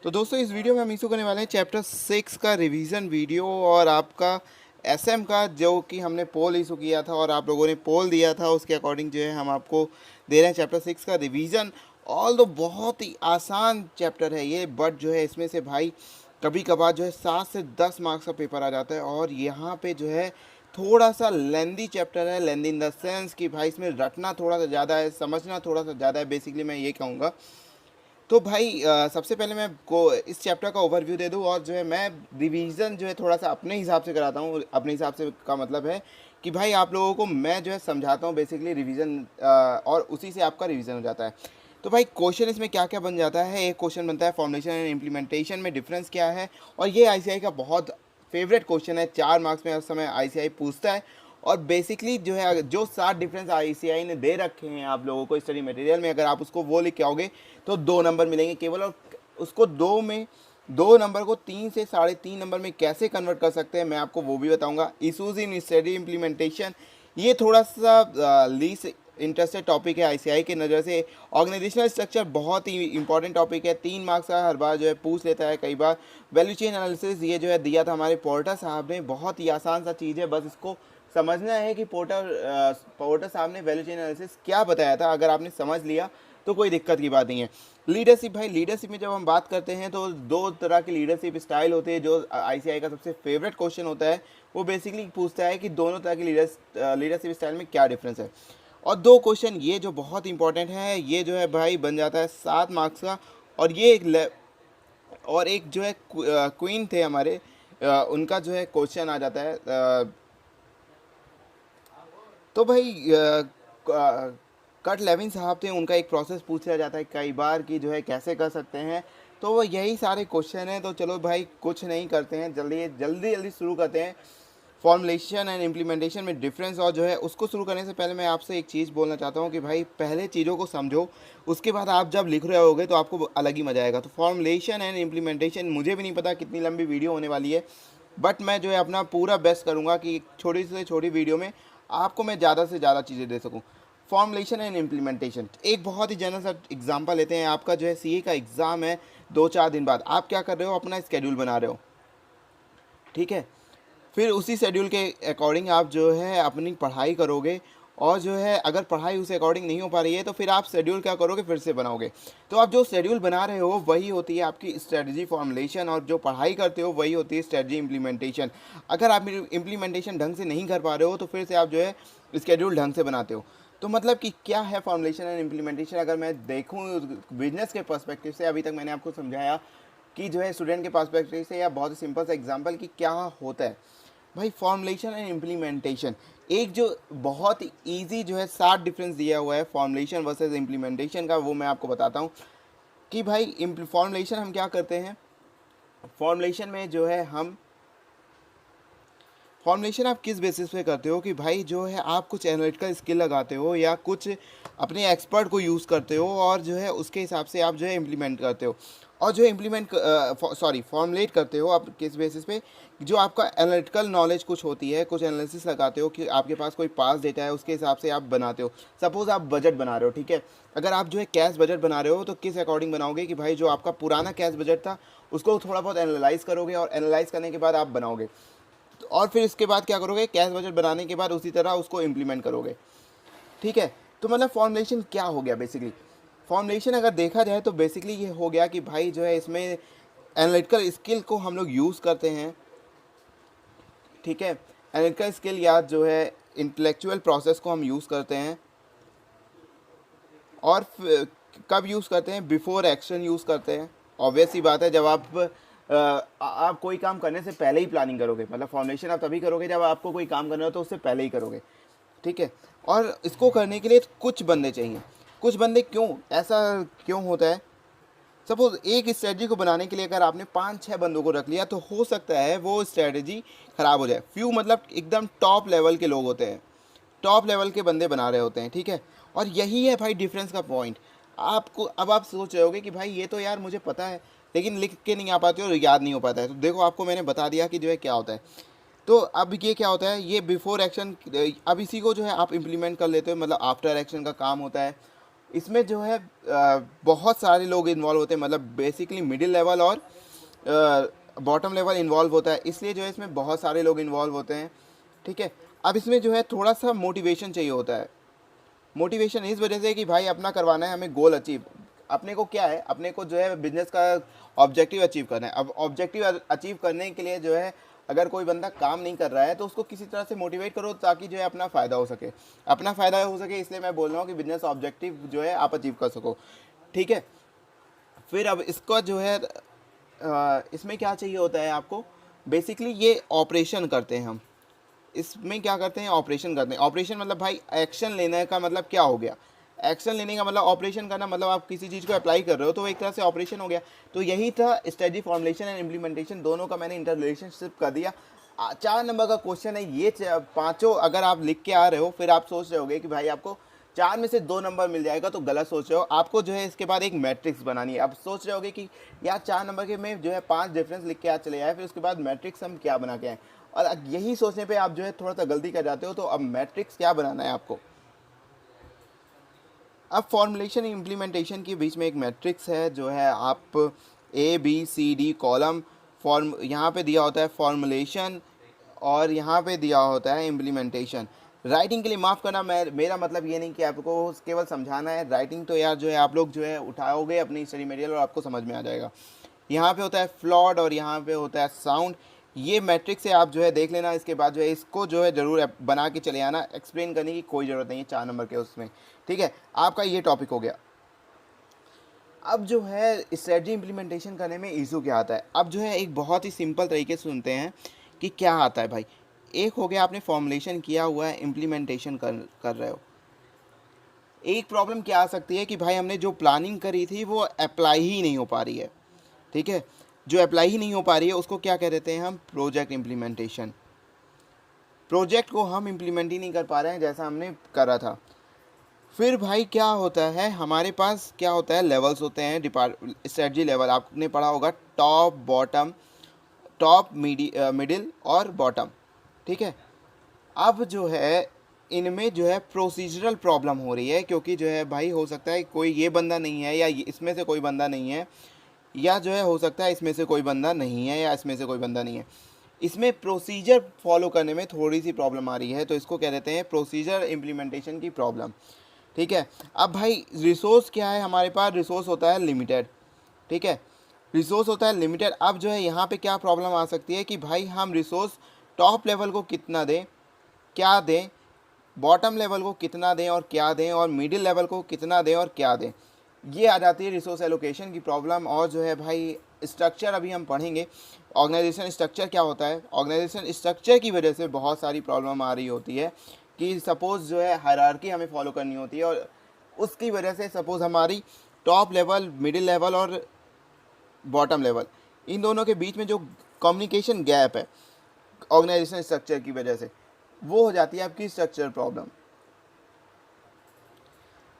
तो दोस्तों इस वीडियो में हम इशू करने वाले हैं चैप्टर 6 का रिवीजन वीडियो और आपका एसएम का जो कि हमने पोल इशू किया था और आप लोगों ने पोल दिया था उसके अकॉर्डिंग जो है हम आपको दे रहे हैं चैप्टर 6 का रिवीजन। ऑल दो बहुत ही आसान चैप्टर है ये, बट जो है इसमें से भाई कभी कभार जो है 7 से 10 मार्क्स का पेपर आ जाता है और यहाँ पे जो है थोड़ा सा लेंदी चैप्टर है। लेंदी इन द सेंस कि भाई इसमें रटना थोड़ा सा ज़्यादा है, समझना थोड़ा सा ज़्यादा है, बेसिकली मैं ये कहूँगा। तो भाई सबसे पहले मैं को इस चैप्टर का ओवरव्यू दे दूँ और जो है मैं रिवीजन जो है थोड़ा सा अपने हिसाब से कराता हूँ। अपने हिसाब से का मतलब है कि भाई आप लोगों को मैं जो है समझाता हूँ बेसिकली रिवीजन, और उसी से आपका रिवीजन हो जाता है। तो भाई क्वेश्चन इसमें क्या क्या बन जाता है। एक क्वेश्चन बनता है फॉर्मुलेशन एंड इम्प्लीमेंटेशन में डिफरेंस क्या है, और ये आईसीआई का बहुत फेवरेट क्वेश्चन है। 4 मार्क्स में उस समय आईसीआई पूछता है और बेसिकली जो है जो 7 डिफरेंस आईसीआई ने दे रखे हैं आप लोगों को स्टडी मटेरियल में, अगर आप उसको वो लिख के आओगे तो 2 नंबर मिलेंगे केवल। और उसको 2 नंबर को 3 से 3.5 नंबर में कैसे कन्वर्ट कर सकते हैं मैं आपको वो भी बताऊंगा। इशूज़ इन स्टडी इम्प्लीमेंटेशन, ये थोड़ा सा लीस्ट इंटरेस्टेड टॉपिक है आईसीआई की नज़र से। ऑर्गेनाइजेशनल स्ट्रक्चर बहुत ही इंपॉर्टेंट टॉपिक है, 3 मार्क्स का हर बार जो है पूछ लेता है कई बार। वैल्यू चेन एनालिसिस ये जो है दिया था हमारे पोर्टर साहब ने, बहुत ही आसान सा चीज़ है, बस इसको समझना है कि पोर्टर साहब ने वैल्यू चेन एनालिसिस क्या बताया था। अगर आपने समझ लिया तो कोई दिक्कत की बात नहीं है। लीडरशिप, भाई लीडरशिप में जब हम बात करते हैं तो 2 तरह की लीडरशिप स्टाइल होते हैं। जो आईसीआई का सबसे फेवरेट क्वेश्चन होता है वो बेसिकली पूछता है कि दोनों तरह की लीडरशिप स्टाइल में क्या डिफरेंस है। और 2 क्वेश्चन ये जो बहुत इंपॉर्टेंट है, ये जो है भाई बन जाता है 7 मार्क्स का। और ये और एक जो है क्वीन थे हमारे, उनका जो है क्वेश्चन आ जाता है। तो भाई कट लेविन साहब थे, उनका एक प्रोसेस पूछा जाता है कई बार कि जो है कैसे कर सकते हैं। तो वो यही सारे क्वेश्चन हैं। तो चलो भाई कुछ नहीं करते हैं, जल्दी जल्दी जल्दी शुरू करते हैं फॉर्मुलेशन एंड इम्प्लीमेंटेशन में डिफरेंस। और जो है उसको शुरू करने से पहले मैं आपसे एक चीज़ बोलना चाहता हूँ कि भाई पहले चीज़ों को समझो, उसके बाद आप जब लिख रहे होगे तो आपको अलग ही मजा आएगा। तो फॉर्मुलेशन एंड इम्प्लीमेंटेशन, मुझे भी नहीं पता कितनी लंबी वीडियो होने वाली है, बट मैं जो है अपना पूरा बेस्ट करूँगा कि छोटी से छोटी वीडियो में आपको मैं ज़्यादा से ज़्यादा चीज़ें दे सकूँ। फॉर्मुलेशन एंड इम्प्लीमेंटेशन, एक बहुत ही जनरल सा एग्जांपल लेते हैं। आपका जो है सीए का एग्ज़ाम है 2-4 दिन बाद, आप क्या कर रहे हो, अपना स्केड्यूल बना रहे हो, ठीक है। फिर उसी शेड्यूल के अकॉर्डिंग आप जो है अपनी पढ़ाई करोगे, और जो है अगर पढ़ाई उस अकॉर्डिंग नहीं हो पा रही है तो फिर आप शेड्यूल क्या करोगे, फिर से बनाओगे। तो आप जो शेड्यूल बना रहे हो वही होती है आपकी स्ट्रेटजी फॉर्मुलेशन, और जो पढ़ाई करते हो वही होती है स्ट्रेटजी इम्प्लीमेंटेशन। अगर आप इम्प्लीमेंटेशन ढंग से नहीं कर पा रहे हो तो फिर से आप जो है स्केड्यूल ढंग से बनाते हो। तो मतलब कि क्या है फॉर्मुलेशन एंड इम्प्लीमेंटेशन, अगर मैं देखूँ बिजनेस के पर्सपेक्टिव से, अभी तक मैंने आपको समझाया कि जो है स्टूडेंट के पर्सपेक्टिव से, या बहुत ही सिंपल सा एग्जांपल कि क्या होता है। भाई फॉर्मुलेशन एंड इम्प्लीमेंटेशन, एक जो बहुत इजी जो है 7 डिफरेंस दिया हुआ है फॉर्मुलेशन वर्सेस इम्प्लीमेंटेशन का, वो मैं आपको बताता हूँ कि भाई फॉर्मुलेशन हम क्या करते हैं। फॉर्मुलेशन में जो है हम फॉर्मुलेशन आप किस बेसिस पे करते हो कि भाई जो है आप कुछ एनालिटिकल स्किल लगाते हो या कुछ अपने एक्सपर्ट को यूज़ करते हो, और जो है उसके हिसाब से आप जो है इम्प्लीमेंट करते हो। और जो फॉर्मुलेट करते हो आप किस बेसिस पे, जो आपका एनालिटिकल नॉलेज कुछ होती है, कुछ एनालिसिस लगाते हो कि आपके पास कोई पास डेटा है, उसके हिसाब से आप बनाते हो। सपोज़ आप बजट बना रहे हो, ठीक है। अगर आप जो है कैश बजट बना रहे हो तो किस अकॉर्डिंग बनाओगे कि भाई जो आपका पुराना कैश बजट था उसको थोड़ा बहुत एनालाइज करोगे, और एनालाइज करने के बाद आप बनाओगे। और फिर इसके बाद क्या करोगे, कैश बजट बनाने के बाद उसी तरह उसको इम्प्लीमेंट करोगे, ठीक है। तो मतलब फॉर्मुलेशन क्या हो गया बेसिकली। फॉर्मुलेशन अगर देखा जाए तो बेसिकली ये हो गया कि भाई जो है इसमें एनालिटिकल स्किल को हम लोग यूज़ करते हैं, ठीक है। एनालिटिकल स्किल या जो है इंटेलेक्चुअल प्रोसेस को हम यूज़ करते हैं। और कब यूज़ करते हैं, बिफोर एक्शन यूज़ करते हैं। ऑब्वियस सी बात है, जब आप कोई काम करने से पहले ही प्लानिंग करोगे, मतलब फॉर्मुलेशन आप तभी करोगे जब आपको कोई काम करना हो तो उससे पहले ही करोगे, ठीक है। और इसको करने के लिए कुछ बंदे चाहिए। कुछ बंदे क्यों, ऐसा क्यों होता है। सपोज एक स्ट्रेटजी को बनाने के लिए अगर आपने 5-6 बंदों को रख लिया तो हो सकता है वो स्ट्रेटजी ख़राब हो जाए। फ्यू मतलब एकदम टॉप लेवल के लोग होते हैं, टॉप लेवल के बंदे बना रहे होते हैं, ठीक है। और यही है भाई डिफरेंस का पॉइंट। आपको अब आप सोच रहे होगे कि भाई ये तो यार मुझे पता है, लेकिन लिख के नहीं आ पाते और याद नहीं हो पाता है। तो देखो आपको मैंने बता दिया कि जो है क्या होता है। तो अब ये क्या होता है, ये बिफोर एक्शन, अब इसी को जो है आप इम्प्लीमेंट कर लेते हो, मतलब आफ्टर एक्शन का काम होता है। इसमें जो है बहुत सारे लोग इन्वॉल्व होते हैं, मतलब बेसिकली मिडिल लेवल और बॉटम लेवल इन्वॉल्व होता है, इसलिए जो है इसमें बहुत सारे लोग इन्वॉल्व होते हैं। ठीक है, अब इसमें जो है थोड़ा सा मोटिवेशन चाहिए होता है। मोटिवेशन इस वजह से कि भाई अपना करवाना है हमें गोल अचीव। अपने को क्या है, अपने को जो है बिजनेस का ऑब्जेक्टिव अचीव करना है। अब ऑब्जेक्टिव अचीव करने के लिए जो है अगर कोई बंदा काम नहीं कर रहा है तो उसको किसी तरह से मोटिवेट करो ताकि जो है अपना फ़ायदा हो सके, अपना फ़ायदा हो सके। इसलिए मैं बोल रहा हूँ कि बिजनेस ऑब्जेक्टिव जो है आप अचीव कर सको। ठीक है, फिर अब इसका जो है इसमें क्या चाहिए होता है आपको, बेसिकली ये ऑपरेशन करते हैं हम। इसमें क्या करते हैं, ऑपरेशन करते हैं। ऑपरेशन मतलब भाई एक्शन लेने का मतलब क्या हो गया, एक्शन लेने का मतलब ऑपरेशन करना, मतलब आप किसी चीज़ को अप्लाई कर रहे हो तो वो एक तरह से ऑपरेशन हो गया। तो यही था स्ट्रेटजी फॉर्मुलेशन एंड इम्प्लीमेंटेशन, दोनों का मैंने इंटर रिलेशनशिप कर दिया। 4 नंबर का क्वेश्चन है ये, पाँचों अगर आप लिख के आ रहे हो फिर आप सोच रहे होगे कि भाई आपको 4 में से 2 नंबर मिल जाएगा, तो गलत सोच रहे हो। आपको जो है इसके बाद एक मैट्रिक्स बनानी है। अब सोच रहे होगे कि यार 4 नंबर के में जो है 5 डिफरेंस लिख के आज चले आए, फिर उसके बाद मैट्रिक्स हम क्या बना के आए, और यही सोचने पे आप जो है थोड़ा सा गलती कर जाते हो। तो अब मैट्रिक्स क्या बनाना है आपको। अब फॉर्मुलेशन इम्प्लीमेंटेशन के बीच में एक मैट्रिक्स है, जो है आप ABCD कॉलम फॉर्म यहाँ पे दिया होता है फॉर्मुलेशन, और यहाँ पे दिया होता है इम्प्लीमेंटेशन। राइटिंग के लिए माफ़ करना, मेरा मतलब ये नहीं कि आपको केवल समझाना है। राइटिंग तो यार जो है आप लोग जो है उठाओगे अपनी स्टडी मटेरियल और आपको समझ में आ जाएगा। यहाँ पे होता है फ्लॉड और यहाँ पे होता है साउंड। ये मैट्रिक्स से आप जो है देख लेना, इसके बाद जो है इसको जो है ज़रूर बना के चले आना। एक्सप्लेन करने की कोई ज़रूरत नहीं है 4 नंबर के उसमें। ठीक है, आपका ये टॉपिक हो गया। अब जो है स्ट्रेटजी इम्प्लीमेंटेशन करने में इशू क्या आता है, अब जो है एक बहुत ही सिंपल तरीके से सुनते हैं कि क्या आता है भाई। एक हो गया आपने फॉर्मुलेशन किया हुआ है, इम्प्लीमेंटेशन कर रहे हो। एक प्रॉब्लम क्या आ सकती है कि भाई हमने जो प्लानिंग करी थी वो अप्लाई ही नहीं हो पा रही है। ठीक है, जो अप्लाई ही नहीं हो पा रही है उसको क्या कह देते हैं हम, प्रोजेक्ट इम्प्लीमेंटेशन। प्रोजेक्ट को हम इम्प्लीमेंट ही नहीं कर पा रहे हैं जैसा हमने करा था। फिर भाई क्या होता है, हमारे पास क्या होता है, लेवल्स होते हैं, स्ट्रेटजी लेवल आपने पढ़ा होगा, टॉप बॉटम, टॉप मिडिल और बॉटम। ठीक है, अब जो है इनमें जो है प्रोसीजरल प्रॉब्लम हो रही है, क्योंकि जो है भाई हो सकता है कोई ये बंदा नहीं है या इसमें से कोई बंदा नहीं है, या जो है हो सकता है इसमें से कोई बंदा नहीं है या इसमें से कोई बंदा नहीं है। इसमें प्रोसीजर फॉलो करने में थोड़ी सी प्रॉब्लम आ रही है, तो इसको कह देते हैं प्रोसीजर इम्प्लीमेंटेशन की प्रॉब्लम। ठीक है, अब भाई रिसोर्स क्या है हमारे पास, रिसोर्स होता है लिमिटेड। ठीक है, रिसोर्स होता है लिमिटेड। अब जो है यहाँ पे क्या प्रॉब्लम आ सकती है कि भाई हम रिसोर्स टॉप लेवल को कितना दें, क्या दें, बॉटम लेवल को कितना दें और क्या दें, और मिडिल लेवल को कितना दें और क्या दें। ये आ जाती है रिसोर्स एलोकेशन की प्रॉब्लम। और जो है भाई स्ट्रक्चर अभी हम पढ़ेंगे, ऑर्गेनाइजेशन स्ट्रक्चर क्या होता है। ऑर्गेनाइजेशन स्ट्रक्चर की वजह से बहुत सारी प्रॉब्लम आ रही होती है कि सपोज़ जो है हायरार्की हमें फॉलो करनी होती है, और उसकी वजह से सपोज़ हमारी टॉप लेवल, मिडिल लेवल और बॉटम लेवल, इन दोनों के बीच में जो कम्युनिकेशन गैप है ऑर्गेनाइजेशन स्ट्रक्चर की वजह से, वो हो जाती है आपकी स्ट्रक्चर प्रॉब्लम।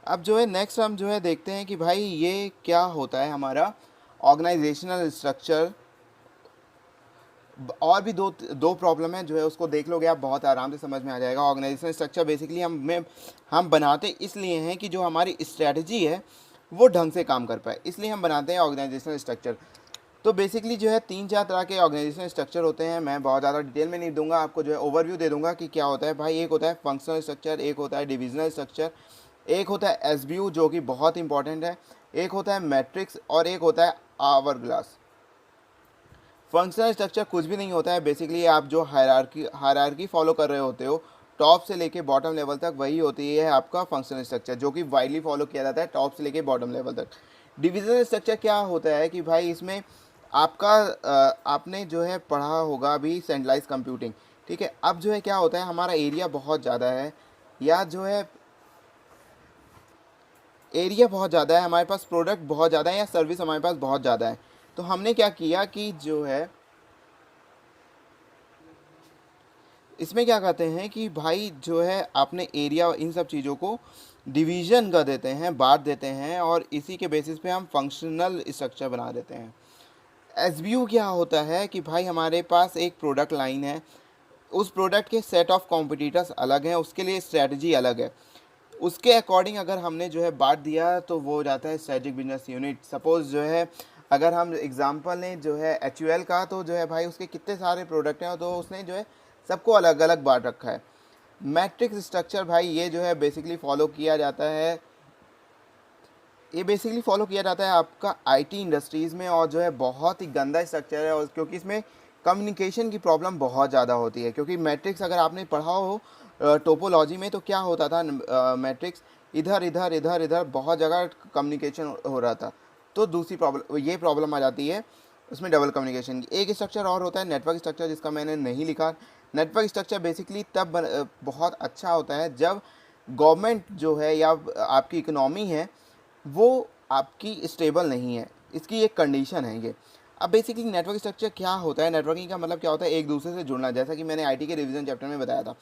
अब जो है नेक्स्ट हम जो है देखते हैं कि भाई ये क्या होता है हमारा ऑर्गेनाइजेशनल स्ट्रक्चर। और भी दो प्रॉब्लम है, जो है उसको देख लोगे आप बहुत आराम से समझ में आ जाएगा। ऑर्गेनाइजेशनल स्ट्रक्चर बेसिकली हम बनाते इसलिए हैं कि जो हमारी स्ट्रैटेजी है वो ढंग से काम कर पाए, इसलिए हम बनाते हैं ऑर्गेनाइजेशनल स्ट्रक्चर। तो बेसिकली जो है 3-4 तरह के ऑर्गेनाइजेशनल स्ट्रक्चर होते हैं। मैं बहुत ज़्यादा डिटेल में नहीं दूंगा, आपको जो है ओवरव्यू दे दूंगा कि क्या होता है भाई। एक होता है फंक्शनल स्ट्रक्चर, एक होता है डिविजनल स्ट्रक्चर, एक होता है एसबीयू जो कि बहुत इंपॉर्टेंट है, एक होता है मैट्रिक्स, और एक होता है आवर ग्लास। फंक्शनल स्ट्रक्चर कुछ भी नहीं होता है, बेसिकली आप जो हायरार्की फॉलो कर रहे होते हो टॉप से लेके बॉटम लेवल तक, वही होती है आपका फंक्शनल स्ट्रक्चर, जो कि वाइडली फॉलो किया जाता है टॉप से लेके बॉटम लेवल तक। डिविजनल स्ट्रक्चर क्या होता है कि भाई इसमें आपका आपने जो है पढ़ा होगा अभी सेंट्रलाइज कंप्यूटिंग। ठीक है, अब जो है क्या होता है, हमारा एरिया बहुत ज़्यादा है, या जो है एरिया बहुत ज़्यादा है, हमारे पास प्रोडक्ट बहुत ज़्यादा है, या सर्विस हमारे पास बहुत ज़्यादा है। तो हमने क्या किया कि जो है इसमें क्या कहते हैं कि भाई जो है आपने एरिया, इन सब चीज़ों को डिवीज़न कर देते हैं, बांट देते हैं, और इसी के बेसिस पे हम फंक्शनल स्ट्रक्चर बना देते हैं। एसबीयू क्या होता है कि भाई हमारे पास एक प्रोडक्ट लाइन है, उस प्रोडक्ट के सेट ऑफ कॉम्पिटिटर्स अलग हैं, उसके लिए स्ट्रेटजी अलग है। उसके अकॉर्डिंग अगर हमने जो है बांट दिया तो वो हो जाता है स्ट्रेटेजिक बिजनेस यूनिट। सपोज़ जो है अगर हम एग्जांपल लें जो है एचयूएल का, तो जो है भाई उसके कितने सारे प्रोडक्ट हैं, तो उसने जो है सबको अलग अलग बांट रखा है। मैट्रिक्स स्ट्रक्चर भाई ये जो है बेसिकली फॉलो किया जाता है, ये बेसिकली फॉलो किया जाता है आपका आईटी इंडस्ट्रीज़ में, और जो है बहुत ही गंदा स्ट्रक्चर है, और क्योंकि इसमें कम्युनिकेशन की प्रॉब्लम बहुत ज़्यादा होती है। क्योंकि मैट्रिक्स अगर आपने पढ़ा हो टोपोलॉजी में, तो क्या होता था, मैट्रिक्स इधर इधर इधर इधर बहुत जगह कम्युनिकेशन हो रहा था, तो दूसरी प्रॉब्लम ये प्रॉब्लम आ जाती है उसमें डबल कम्युनिकेशन की। एक स्ट्रक्चर और होता है नेटवर्क स्ट्रक्चर, जिसका मैंने नहीं लिखा। नेटवर्क स्ट्रक्चर बेसिकली तब बहुत अच्छा होता है जब गवर्नमेंट जो है या आपकी इकोनॉमी है वो आपकी स्टेबल नहीं है, इसकी एक कंडीशन है ये। अब बेसिकली नेटवर्क स्ट्रक्चर क्या होता है, नेटवर्किंग का मतलब क्या होता है, एक दूसरे से जुड़ना, जैसा कि मैंने आईटी के रिवीजन चैप्टर में बताया था।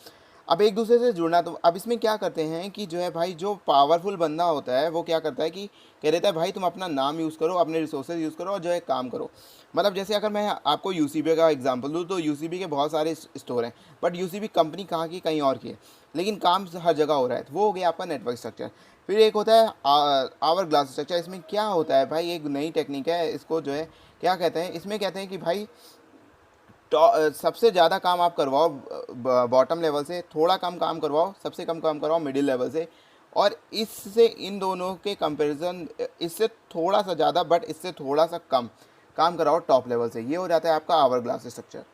अब एक दूसरे से जुड़ना, तो अब इसमें क्या करते हैं कि जो है भाई जो पावरफुल बंदा होता है वो क्या करता है कि कह देता है भाई तुम अपना नाम यूज़ करो, अपने रिसोर्सेज यूज़ करो और जो है काम करो। मतलब जैसे अगर मैं आपको यूसीबी का एग्जांपल दूँ, तो यूसीबी के बहुत सारे स्टोर हैं, बट यूसीबी कंपनी कहाँ की, कहीं और की है, लेकिन काम हर जगह हो रहा है, तो वो हो गया आपका नेटवर्क स्ट्रक्चर। फिर एक होता है आवर ग्लास स्ट्रक्चर। इसमें क्या होता है भाई, एक नई टेक्निक है, इसको जो है क्या कहते हैं, इसमें कहते हैं कि भाई सबसे ज़्यादा काम आप करवाओ बॉटम लेवल से, थोड़ा कम काम करवाओ, सबसे कम काम करवाओ मिडिल लेवल से, और इससे इन दोनों के कंपैरिजन इससे थोड़ा सा ज़्यादा बट इससे थोड़ा सा कम काम कराओ टॉप लेवल से। ये हो जाता है आपका आवर ग्लास स्ट्रक्चर।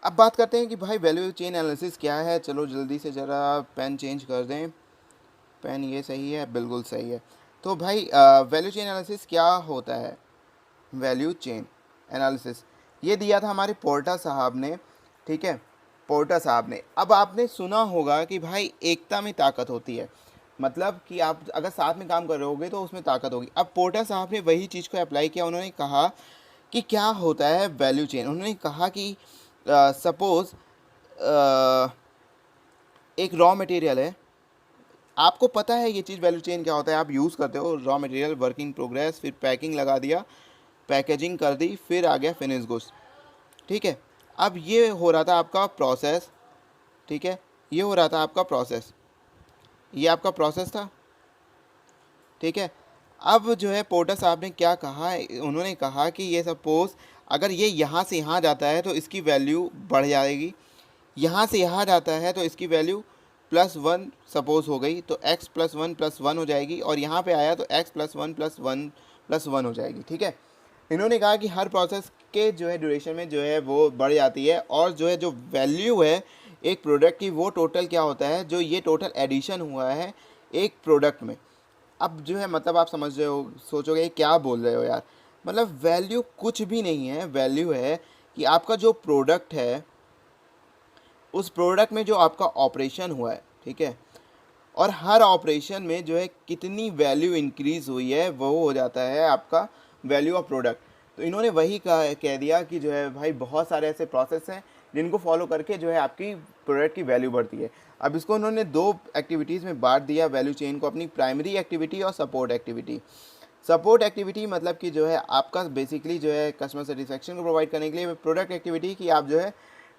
अब बात करते हैं कि भाई वैल्यू चेन एनालिसिस क्या है। चलो जल्दी से ज़रा पेन चेंज कर दें। पेन ये सही है, बिल्कुल सही है। तो भाई वैल्यू चेन एनालिसिस क्या होता है। वैल्यू चेन एनालिसिस ये दिया था हमारे पोर्टर साहब ने, ठीक है, पोर्टर साहब ने। अब आपने सुना होगा कि भाई एकता में ताकत होती है, मतलब कि आप अगर साथ में काम कर रहे होगे तो उसमें ताकत होगी। अब पोर्टर साहब ने वही चीज़ को अप्लाई किया। उन्होंने कहा कि क्या होता है वैल्यू चेन। उन्होंने कहा कि सपोज़ एक रॉ मटेरियल है, आपको पता है ये चीज़ वैल्यू चेन क्या होता है, आप यूज़ करते हो रॉ मटेरियल, वर्किंग प्रोग्रेस, फिर पैकिंग लगा दिया, पैकेजिंग कर दी, फिर आ गया फिनिश गुड्स, ठीक है। अब ये हो रहा था आपका प्रोसेस, ठीक है, ये हो रहा था आपका प्रोसेस, ये आपका प्रोसेस था, ठीक है। अब जो है पोर्टर साहब ने क्या कहा, उन्होंने कहा कि ये सपोज़ अगर ये यहाँ से यहाँ जाता है तो इसकी वैल्यू बढ़ जाएगी, यहाँ से यहाँ जाता है तो इसकी वैल्यू +1 सपोज़ हो गई, तो x +1 +1 हो जाएगी, और यहाँ पे आया तो x +1 +1 हो जाएगी, ठीक है। इन्होंने कहा कि हर प्रोसेस के जो है ड्यूरेशन में जो है वो बढ़ जाती है, और जो है जो वैल्यू है एक प्रोडक्ट की, वो टोटल क्या होता है, जो ये टोटल एडिशन हुआ है एक प्रोडक्ट में। अब जो है मतलब आप समझ रहे हो, सोचोगे क्या बोल रहे हो यार, मतलब वैल्यू कुछ भी नहीं है। वैल्यू है कि आपका जो प्रोडक्ट है उस प्रोडक्ट में जो आपका ऑपरेशन हुआ है, ठीक है, और हर ऑपरेशन में जो है कितनी वैल्यू इंक्रीज़ हुई है, वो हो जाता है आपका वैल्यू ऑफ प्रोडक्ट। तो इन्होंने वही कह दिया कि जो है भाई बहुत सारे ऐसे प्रोसेस हैं जिनको फॉलो करके जो है आपकी प्रोडक्ट की वैल्यू बढ़ती है। अब इसको उन्होंने 2 एक्टिविटीज़ में बांट दिया वैल्यू चेन को, अपनी प्राइमरी एक्टिविटी और सपोर्ट एक्टिविटी। सपोर्ट एक्टिविटी मतलब कि जो है आपका बेसिकली जो है कस्टमर सेटिस्फेक्शन को प्रोवाइड करने के लिए। प्रोडक्ट एक्टिविटी कि आप जो है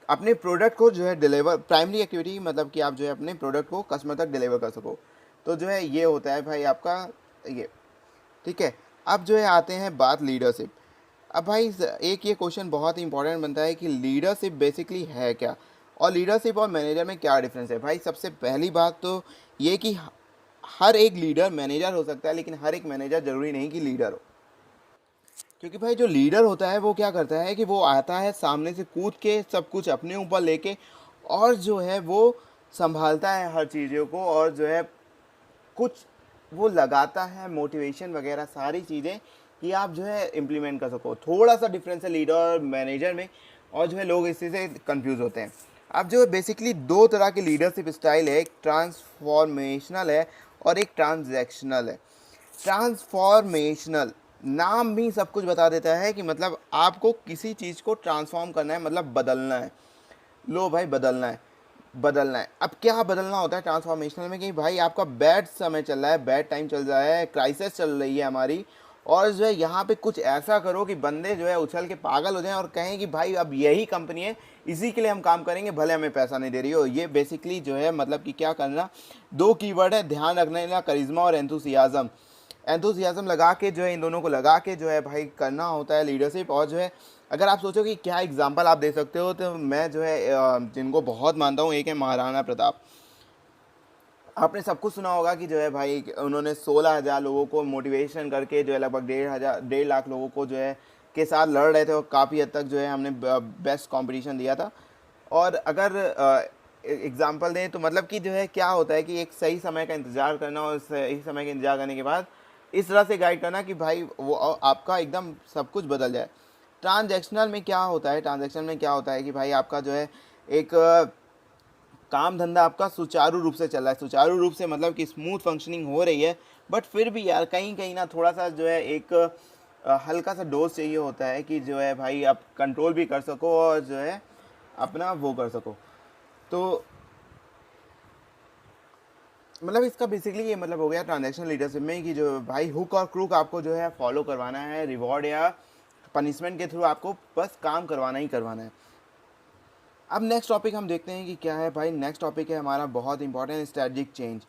अपने प्रोडक्ट को जो है डिलीवर, प्राइमरी एक्टिविटी मतलब कि आप जो है अपने प्रोडक्ट को कस्टमर तक डिलीवर कर सको। तो जो है ये होता है भाई आपका ये, ठीक है। अब जो है आते हैं बात लीडरशिप। अब भाई एक ये क्वेश्चन बहुत ही इंपॉर्टेंट बनता है कि लीडरशिप बेसिकली है क्या, और लीडरशिप और मैनेजर में क्या डिफरेंस है। भाई सबसे पहली बात तो ये कि हर एक लीडर मैनेजर हो सकता है, लेकिन हर एक मैनेजर ज़रूरी नहीं कि लीडर हो। क्योंकि भाई जो लीडर होता है वो क्या करता है कि वो आता है सामने से कूद के सब कुछ अपने ऊपर लेके, और जो है वो संभालता है हर चीज़ों को, और जो है कुछ वो लगाता है मोटिवेशन वगैरह सारी चीज़ें कि आप जो है इम्प्लीमेंट कर सको। थोड़ा सा डिफरेंस है लीडर और मैनेजर में, और जो है लोग इसी से कंफ्यूज होते हैं। अब जो है बेसिकली 2 तरह की लीडरशिप स्टाइल है, एक ट्रांसफॉर्मेशनल है और एक ट्रांजैक्शनल है। ट्रांसफॉर्मेशनल नाम भी सब कुछ बता देता है कि मतलब आपको किसी चीज़ को ट्रांसफॉर्म करना है, मतलब बदलना है। लो भाई बदलना है, बदलना है। अब क्या बदलना होता है ट्रांसफॉर्मेशनल में कि भाई आपका बैड समय चल रहा है, बैड टाइम चल रहा है, क्राइसिस चल रही है हमारी, और जो है यहाँ पे कुछ ऐसा करो कि बंदे जो है उछल के पागल हो जाएं और कहें कि भाई अब यही कंपनी है, इसी के लिए हम काम करेंगे, भले हमें पैसा नहीं दे रही हो। ये बेसिकली जो है मतलब कि क्या करना, दो कीवर्ड है ध्यान रखने ना, करिश्मा और एंथुसियाज्म। एंथुसियाज्म लगा के जो है, इन दोनों को लगा के जो है भाई करना होता है लीडरशिप। और जो है अगर आप सोचो कि क्या एग्जाम्पल आप दे सकते हो, तो मैं जो है जिनको बहुत मानता हूँ, एक है महाराणा प्रताप। आपने सब कुछ सुना होगा कि जो है भाई उन्होंने 16,000 लोगों को मोटिवेशन करके जो है लगभग 1.5 लाख लोगों को जो है के साथ लड़ रहे थे, और काफ़ी हद तक जो है हमने बेस्ट कंपटीशन दिया था। और अगर एग्जांपल दें तो मतलब कि जो है क्या होता है कि एक सही समय का इंतज़ार करना, और सही समय का इंतजार करने के बाद इस तरह से गाइड करना कि भाई वो आपका एकदम सब कुछ बदल जाए। ट्रांजैक्शनल में क्या होता है, ट्रांजैक्शन में क्या होता है कि भाई आपका जो है एक काम धंधा आपका सुचारू रूप से चल रहा है, सुचारू रूप से मतलब कि स्मूथ फंक्शनिंग हो रही है, बट फिर भी यार कहीं कहीं ना थोड़ा सा जो है एक हल्का सा डोज चाहिए होता है कि जो है भाई आप कंट्रोल भी कर सको और जो है अपना वो कर सको। तो मतलब इसका बेसिकली ये मतलब हो गया ट्रांजैक्शन लीडरशिप में कि जो भाई हुक और क्रूक आपको जो है फॉलो करवाना है, रिवॉर्ड या पनिशमेंट के थ्रू आपको बस काम करवाना ही करवाना है। अब नेक्स्ट टॉपिक हम देखते हैं कि क्या है भाई। नेक्स्ट टॉपिक है हमारा बहुत important, strategic change.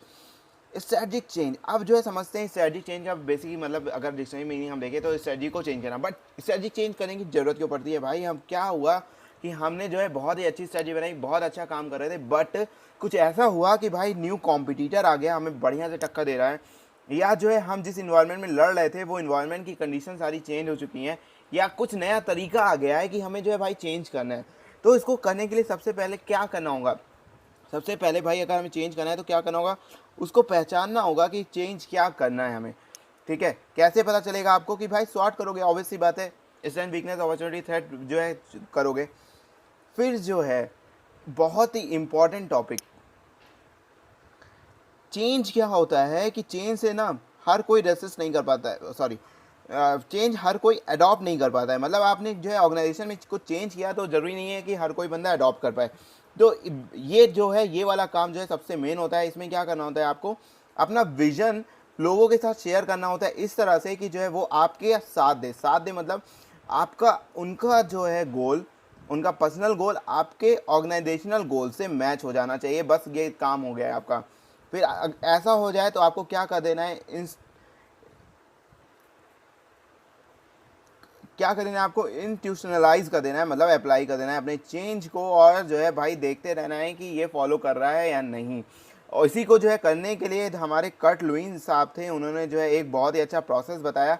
Strategic change अब जो है समझते हैं स्ट्रेटजिक चेंज का बेसिकली मतलब अगर डिक्शनरी मीनिंग हम देखें तो स्ट्रेटजी को चेंज करना। बट स्ट्रेटजिक चेंज करने की ज़रूरत क्यों पड़ती है भाई? हम क्या हुआ कि हमने जो है बहुत ही अच्छी स्ट्रेटजी बनाई, बहुत अच्छा काम कर रहे थे, बट कुछ ऐसा हुआ कि भाई न्यू कॉम्पिटिटर आ गया, हमें बढ़िया से टक्कर दे रहा है, या जो है हम जिस इन्वायरमेंट में लड़ रहे थे वो इन्वायरमेंट की कंडीशन सारी चेंज हो चुकी हैं, या कुछ नया तरीका आ गया है कि हमें जो है भाई चेंज करना है। तो इसको करने के लिए सबसे पहले क्या करना होगा? सबसे पहले भाई अगर हमें चेंज करना है तो क्या करना होगा? उसको पहचानना होगा कि चेंज क्या करना है हमें। ठीक है, कैसे पता चलेगा आपको? कि भाई सॉर्ट करोगे, ऑब्वियस सी बात है, स्ट्रेंथ वीकनेस अपॉर्चुनिटी थ्रेट जो है करोगे। फिर जो है बहुत ही इंपॉर्टेंट टॉपिक, चेंज क्या होता है कि चेंज से ना हर कोई रेसिस्ट नहीं कर पाता है, सॉरी चेंज हर कोई अडॉप्ट नहीं कर पाता है। मतलब आपने जो है ऑर्गेनाइजेशन में कुछ चेंज किया तो ज़रूरी नहीं है कि हर कोई बंदा अडॉप्ट कर पाए। तो ये जो है ये वाला काम जो है सबसे मेन होता है। इसमें क्या करना होता है? आपको अपना विजन लोगों के साथ शेयर करना होता है इस तरह से कि जो है वो आपके साथ दे मतलब आपका उनका जो है गोल, उनका पर्सनल गोल आपके ऑर्गेनाइजेशनल गोल से मैच हो जाना चाहिए। बस ये काम हो गया है आपका। फिर ऐसा हो जाए तो आपको क्या कर देना है? क्या कर देना है? आपको इंस्टीट्यूशनलाइज कर देना है, मतलब अप्लाई कर देना है अपने चेंज को, और जो है भाई देखते रहना है कि ये फॉलो कर रहा है या नहीं। और इसी को जो है करने के लिए हमारे कर्ट लुईस साहब थे, उन्होंने जो है एक बहुत ही अच्छा प्रोसेस बताया,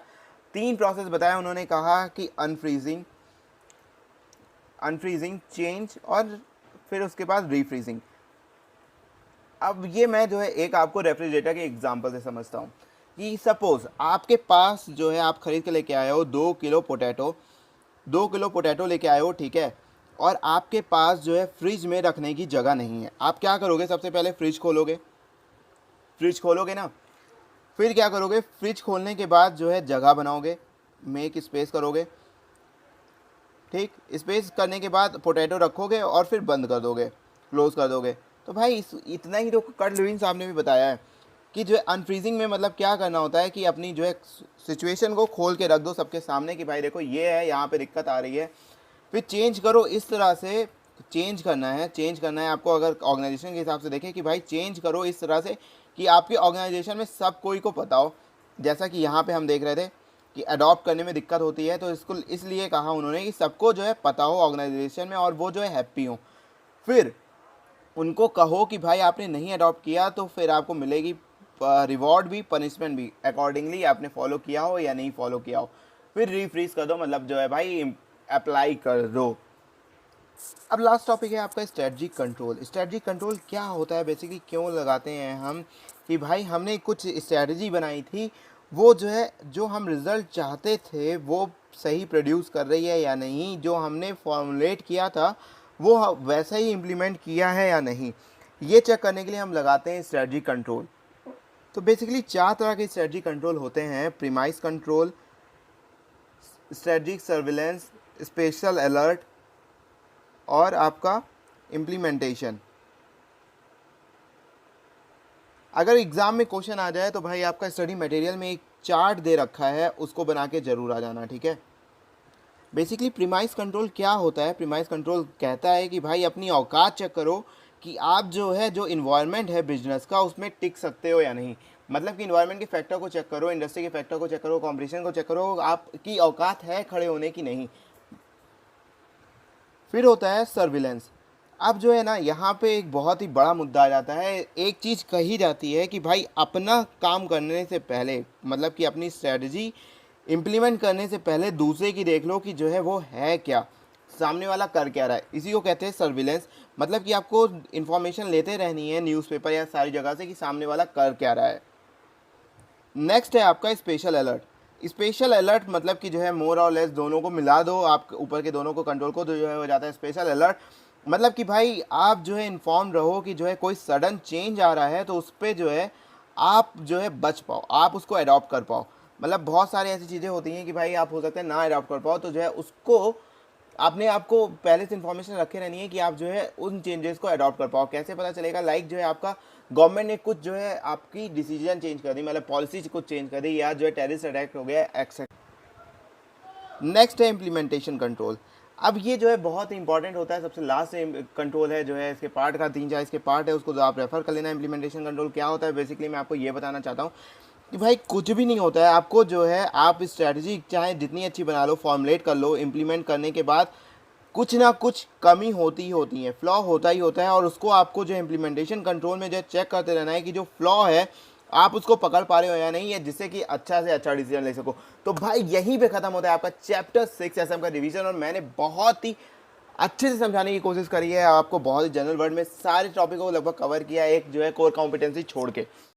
3 प्रोसेस बताया। उन्होंने कहा कि अनफ्रीजिंग, चेंज और फिर उसके बाद रीफ्रीजिंग। अब ये मैं जो है एक आपको रेफ्रिजरेटर के एग्जांपल से समझता हूँ कि सपोज आपके पास जो है आप खरीद के लेके आए हो 2 किलो पोटैटो लेके आए हो, ठीक है, और आपके पास जो है फ्रिज में रखने की जगह नहीं है। आप क्या करोगे? सबसे पहले फ्रिज खोलोगे ना। फिर क्या करोगे? फ्रिज खोलने के बाद जो है जगह बनाओगे, मेक स्पेस करोगे, ठीक, स्पेस करने के बाद पोटैटो रखोगे और फिर बंद कर दोगे, क्लोज कर दोगे। तो भाई इतना ही तो कर्ट लुईस साहब ने भी बताया है कि जो है अनफ्रीजिंग में मतलब क्या करना होता है कि अपनी जो है सिचुएशन को खोल के रख दो सबके सामने कि भाई देखो ये है, यहाँ पे दिक्कत आ रही है। फिर चेंज करो, इस तरह से चेंज करना है आपको। अगर ऑर्गेनाइजेशन के हिसाब से देखें कि भाई चेंज करो इस तरह से कि आपके ऑर्गेनाइजेशन में सब कोई को पता हो। जैसा कि यहाँ पे हम देख रहे थे कि अडॉप्ट करने में दिक्कत होती है, तो इसको इसलिए कहा उन्होंने कि सबको जो है पता हो ऑर्गेनाइजेशन में, और वो जो है हैप्पी हो। फिर उनको कहो कि भाई आपने नहीं अडॉप्ट किया तो फिर आपको मिलेगी रिवॉर्ड भी, पनिशमेंट भी, अकॉर्डिंगली आपने फॉलो किया हो या नहीं फॉलो किया हो। फिर रीफ्रीज कर दो, मतलब जो है भाई अप्लाई कर दो। अब लास्ट टॉपिक है आपका स्ट्रेटजिक कंट्रोल। स्ट्रेटजिक कंट्रोल क्या होता है बेसिकली, क्यों लगाते हैं हम? कि भाई हमने कुछ स्ट्रेटजी बनाई थी, वो जो है जो हम रिज़ल्ट चाहते थे वो सही प्रोड्यूस कर रही है या नहीं, जो हमने फॉर्मुलेट किया था वो वैसा ही इम्प्लीमेंट किया है या नहीं, ये चेक करने के लिए हम लगाते हैं स्ट्रेटजिक कंट्रोल। तो बेसिकली 4 तरह के स्ट्रेटजिक कंट्रोल होते हैं: premise control, strategic surveillance, special alert और आपका इम्प्लीमेंटेशन। अगर एग्ज़ाम में क्वेश्चन आ जाए तो भाई आपका स्टडी मटेरियल में एक चार्ट दे रखा है उसको बना के ज़रूर आ जाना, ठीक है। बेसिकली प्रीमाइस कंट्रोल क्या होता है? प्रीमाइस कंट्रोल कहता है कि भाई अपनी औकात चेक करो कि आप जो है जो इन्वायरमेंट है बिजनेस का उसमें टिक सकते हो या नहीं। मतलब कि इन्वायरमेंट के फैक्टर को चेक करो, इंडस्ट्री के फैक्टर को चेक करो, कंपटीशन को चेक करो, आपकी औकात है खड़े होने की नहीं। फिर होता है सर्विलेंस। अब जो है ना यहाँ पे एक बहुत ही बड़ा मुद्दा आ जाता है। एक चीज़ कही जाती है कि भाई अपना काम करने से पहले, मतलब कि अपनी स्ट्रेटजी इम्प्लीमेंट करने से पहले दूसरे की देख लो कि जो है वो है क्या, सामने वाला कर क्या रहा है। इसी को कहते हैं सर्विलेंस। मतलब कि आपको इन्फॉर्मेशन लेते रहनी है न्यूज़पेपर या सारी जगह से कि सामने वाला कर क्या रहा है। नेक्स्ट है आपका स्पेशल अलर्ट। स्पेशल अलर्ट मतलब कि जो है मोर और लेस दोनों को मिला दो, आप ऊपर के दोनों को कंट्रोल को, तो जो है हो जाता है स्पेशल अलर्ट। मतलब कि भाई आप जो है इन्फॉर्म रहो कि जो है कोई सडन चेंज आ रहा है तो उस पर जो है आप जो है बच पाओ, आप उसको अडॉप्ट कर पाओ। मतलब बहुत सारी ऐसी चीज़ें होती हैं कि भाई आप हो सकते हैं ना अडॉप्ट कर पाओ, तो जो है उसको आपने आपको पहले से इन्फॉर्मेशन रखे रहनी है कि आप जो है उन चेंजेस को अडॉप्ट कर पाओ। कैसे पता चलेगा? लाइक जो है आपका गवर्नमेंट ने कुछ जो है आपकी डिसीजन चेंज कर दी, मतलब पॉलिसी कुछ चेंज कर दी, या जो है टेररिस्ट अटैक हो गया एक्सेट्रा। नेक्स्ट है इम्प्लीमेंटेशन कंट्रोल। अब ये जो है बहुत ही इंपॉर्टेंट होता है, सबसे लास्ट कंट्रोल है जो है इसके पार्ट का, 3-4 इसके पार्ट है, उसको आप रेफर कर लेना। इम्प्लीमेंटेशन कंट्रोल क्या होता है? बेसिकली मैं आपको ये बताना चाहता हूँ कि भाई कुछ भी नहीं होता है। आपको जो है आप स्ट्रैटेजी चाहे जितनी अच्छी बना लो, फॉर्मुलेट कर लो, इम्प्लीमेंट करने के बाद कुछ ना कुछ कमी होती ही होती है, फ्लॉ होता ही होता है, और उसको आपको जो इम्प्लीमेंटेशन कंट्रोल में जो चेक करते रहना है कि जो फ्लॉ है आप उसको पकड़ पा रहे हो या नहीं है, जिससे कि अच्छा से अच्छा डिसीजन ले सको। तो भाई यहीं पे खत्म होता है आपका चैप्टर 6 एसएम का रिवीजन, और मैंने बहुत ही अच्छे से समझाने की कोशिश करी है आपको, बहुत ही जनरल वर्ड में सारे टॉपिक को लगभग कवर किया, एक जो है कोर कॉम्पिटेंसी छोड़ के।